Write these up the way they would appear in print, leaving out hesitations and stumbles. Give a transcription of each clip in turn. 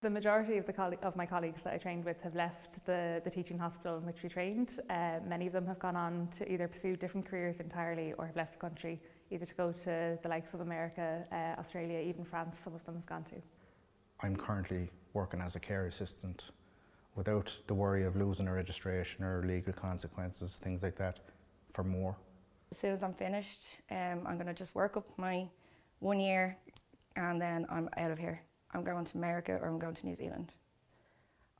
The majority of my colleagues that I trained with have left the teaching hospital in which we trained. Many of them have gone on to either pursue different careers entirely or have left the country, either to go to the likes of America, Australia, even France, some of them have gone to. I'm currently working as a care assistant without the worry of losing a registration or legal consequences, things like that, for more. As soon as I'm finished, I'm going to just work up my 1 year and then I'm out of here. I'm going to America or I'm going to New Zealand.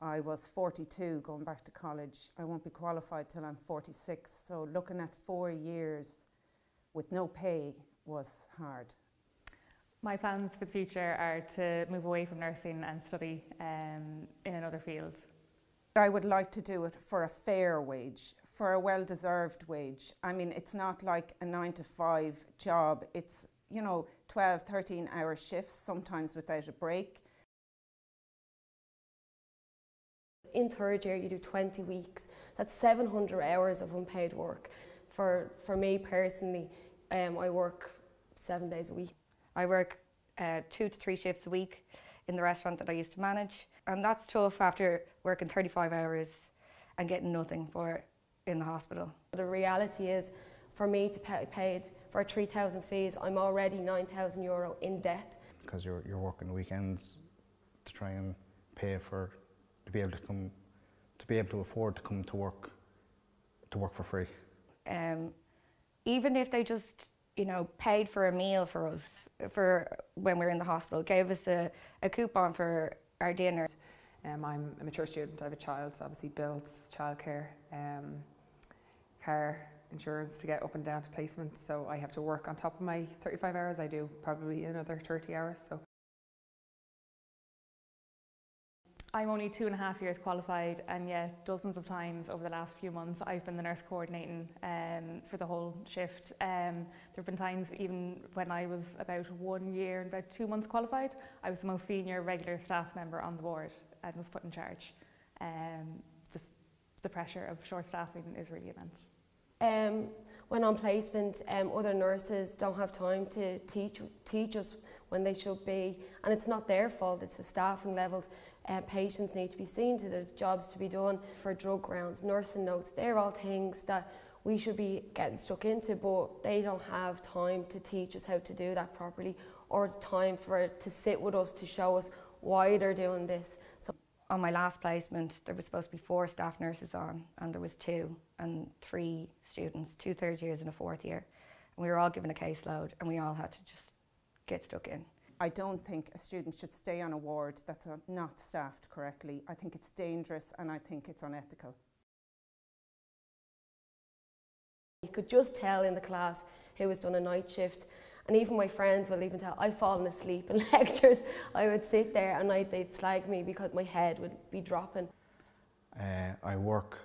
I was 42 going back to college. I won't be qualified till I'm 46, so looking at 4 years with no pay was hard. My plans for the future are to move away from nursing and study in another field. I would like to do it for a fair wage, for a well-deserved wage. I mean, it's not like a 9-to-5 job. It's, you know, 12, 13-hour shifts, sometimes without a break. In third year, you do 20 weeks. That's 700 hours of unpaid work. For me personally, I work 7 days a week. I work 2 to 3 shifts a week in the restaurant that I used to manage. And that's tough after working 35 hours and getting nothing for it in the hospital. The reality is, for me to be paid for 3,000 fees, I'm already €9,000 in debt. Because you're working weekends to try and pay for, to be able to afford to come to work for free. Even if they just, you know, paid for a meal for us for when we were in the hospital, gave us a coupon for our dinner. I'm a mature student, I have a child, so obviously bills, childcare, car insurance to get up and down to placement, so I have to work on top of my 35 hours. I do probably another 30 hours. So I'm only 2.5 years qualified, and yet dozens of times over the last few months I've been the nurse coordinating for the whole shift. There have been times even when I was about 1 year and about 2 months qualified, I was the most senior regular staff member on the board and was put in charge. Just the pressure of short staffing is really immense. When on placement, other nurses don't have time to teach us when they should be, and it's not their fault, it's the staffing levels. Patients need to be seen to, there's jobs to be done for drug grounds, nursing notes, they're all things that we should be getting stuck into, but they don't have time to teach us how to do that properly, or time to sit with us to show us why they're doing this. So on my last placement, there was supposed to be 4 staff nurses on, and there was 2 and 3 students, 2 third years and a 4th year. And we were all given a caseload and we all had to just get stuck in. I don't think a student should stay on a ward that's not staffed correctly. I think it's dangerous and I think it's unethical. You could just tell in the class who has done a night shift, and even my friends will even tell I've fallen asleep in lectures. I would sit there and they'd slag me because my head would be dropping. I work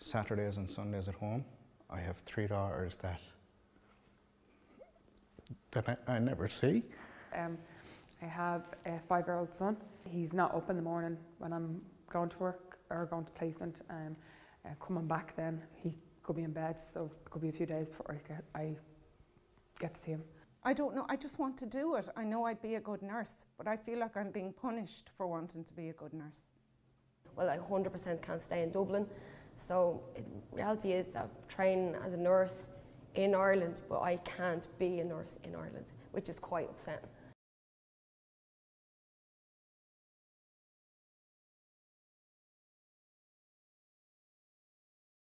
Saturdays and Sundays at home. I have 3 daughters that I never see. I have a 5-year-old son. He's not up in the morning when I'm going to work or going to placement. Coming back then, he could be in bed, so it could be a few days before I get to see him. I don't know, I just want to do it. I know I'd be a good nurse, but I feel like I'm being punished for wanting to be a good nurse. Well, I 100% can't stay in Dublin, so the reality is that I'm training as a nurse in Ireland, but I can't be a nurse in Ireland, which is quite upsetting.